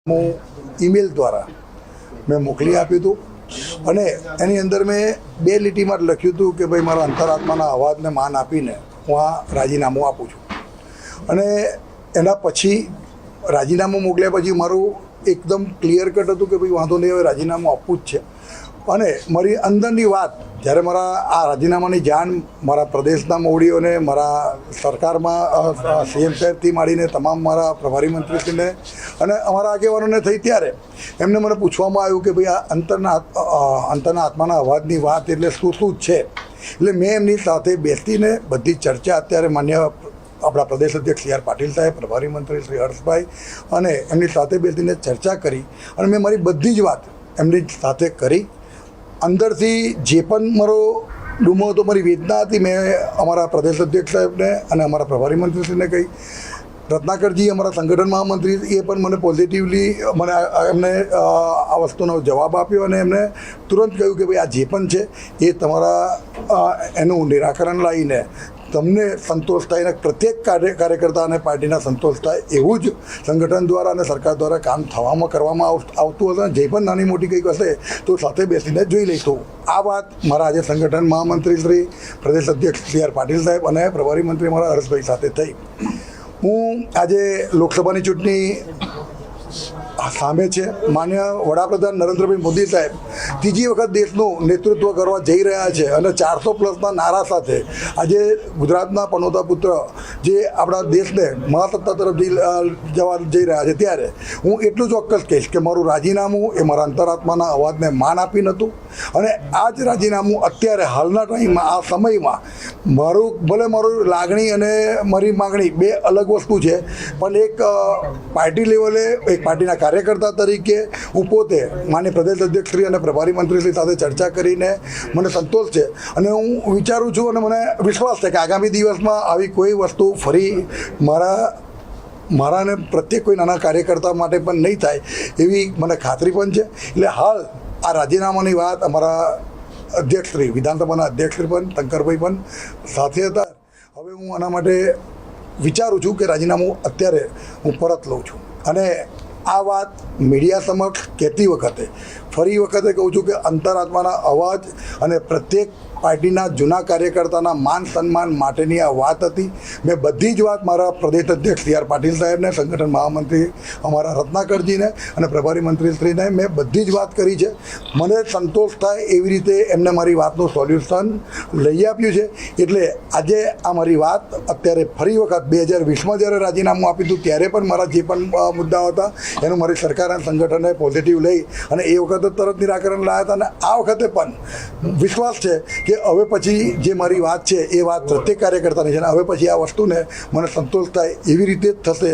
હું ઈમેલ દ્વારા મેં મોકલી આપ્યું હતું અને એની અંદર મેં 2 લીટીમાં લખ્યું હતું કે ભાઈ મારા અંતરાત્માના અવાજને માન આપીને હું આ રાજીનામું આપું છું. અને એના પછી રાજીનામું મોકલ્યા પછી મારું એકદમ ક્લિયર કટ હતું કે ભાઈ વાંધો નહીં, હવે રાજીનામું આપવું જ છે. અને મારી અંદરની વાત જ્યારે મારા આ રાજીનામાની જાણ મારા પ્રદેશના મોવડીઓને, મારા સરકારમાં સીએમ સાહેબથી માંડીને તમામ મારા પ્રભારી મંત્રીશ્રીને અને અમારા આગેવાનોને થઈ ત્યારે એમને મને પૂછવામાં આવ્યું કે ભાઈ આ અંતરના આત્માના અવાજની વાત એટલે શું છે. એટલે મેં એમની સાથે બેસીને બધી ચર્ચા અત્યારે માન્ય આપણા પ્રદેશ અધ્યક્ષ સી આર પાટીલ સાહેબ, પ્રભારી મંત્રી શ્રી હર્ષભાઈ અને એમની સાથે બેસીને ચર્ચા કરી અને મેં મારી બધી જ વાત એમની સાથે કરી. અંદરથી જે પણ મારો ડૂમો હતો, મારી વેદના હતી, મેં અમારા પ્રદેશ અધ્યક્ષ સાહેબને અને અમારા પ્રભારી મંત્રીશ્રીને કહી. રત્નાકરજી અમારા સંગઠન મહામંત્રી એ પણ મને પોઝિટિવલી એમને આ વસ્તુનો જવાબ આપ્યો અને એમને તુરંત કહ્યું કે ભાઈ આ જે પણ છે એ તમારા એનું નિરાકરણ લાવીને તમને સંતોષ થાય અને પ્રત્યેક કાર્યકર્તા અને પાર્ટીના સંતોષ થાય એવું જ સંગઠન દ્વારા અને સરકાર દ્વારા કામ કરવામાં આવતું હશે. જે પણ નાની મોટી કંઈક હશે તો સાથે બેસીને જોઈ લઈશું. આ વાત મારા આજે સંગઠન મહામંત્રી શ્રી, પ્રદેશ અધ્યક્ષ સી આર પાટીલ સાહેબ અને પ્રભારી મંત્રી મારા હર્ષભાઈ સાથે થઈ. હું આજે લોકસભાની ચૂંટણી સામે છે. માન્ય વડાપ્રધાન નરેન્દ્રભાઈ મોદી સાહેબ ત્રીજી વખત દેશનું નેતૃત્વ કરવા જઈ રહ્યા છે અને 400+ નારા સાથે આજે ગુજરાતના પનોતા પુત્ર જે આપણા દેશને મહાસત્તા તરફ જવા જઈ રહ્યા છે, ત્યારે હું એટલું ચોક્કસ કહીશ કે મારું રાજીનામું એ મારા અંતરાત્માના અવાજને માન આપીને હતું. અને આ જ રાજીનામું અત્યારે હાલના ટાઈમમાં, આ સમયમાં મારું લાગણી અને મારી માગણી બે અલગ વસ્તુ છે. પણ એક પાર્ટી લેવલે, એક પાર્ટીના કાર્યકર્તા તરીકે હું પોતે માન્ય પ્રદેશ અધ્યક્ષશ્રી અને પ્રભારી મંત્રીશ્રી સાથે ચર્ચા કરીને મને સંતોષ છે અને હું વિચારું છું અને મને વિશ્વાસ છે કે આગામી દિવસમાં આવી કોઈ વસ્તુ ફરી મારાને પ્રત્યેક કોઈ નાના કાર્યકર્તા માટે પણ નહીં થાય એવી મને ખાતરી પણ છે. એટલે હાલ આ રાજીનામાની વાત અમારા અધ્યક્ષશ્રી, વિધાનસભાના અધ્યક્ષશ્રી પણ, શંકરભાઈ પણ સાથે હતા. હવે હું આના માટે વિચારું છું કે રાજીનામું અત્યારે હું પરત લઉં છું. અને આ વાત મીડિયા સમક્ષ કહેતી વખતે ફરી વખતે કહું છું કે અંતરાત્માના અવાજ અને પ્રત્યેક પાર્ટીના જૂના કાર્યકર્તાના માન સન્માન માટેની આ વાત હતી. મેં બધી જ વાત મારા પ્રદેશ અધ્યક્ષ સી આર પાટીલ સાહેબને, સંગઠન મહામંત્રી અમારા રત્નાકરજીને અને પ્રભારી મંત્રીશ્રીને મેં બધી જ વાત કરી છે. મને સંતોષ થાય એવી રીતે એમને મારી વાતનું સોલ્યુશન લઈ આપ્યું છે. એટલે આજે આ મારી વાત અત્યારે ફરી વખત 2020માં જ્યારે રાજીનામું આપ્યું હતું ત્યારે પણ મારા જે પણ મુદ્દાઓ હતા એનું મારી સરકાર અને સંગઠને પોઝિટિવ લઈ અને એ વખતે તરત નિરાકરણ લાવ્યા હતા. અને આ વખતે પણ વિશ્વાસ છે કે હવે પછી જે મારી વાત છે એ વાત પ્રત્યેક કાર્યકર્તાની છે અને હવે પછી આ વસ્તુને મને સંતોષ થાય એવી રીતે જ થશે.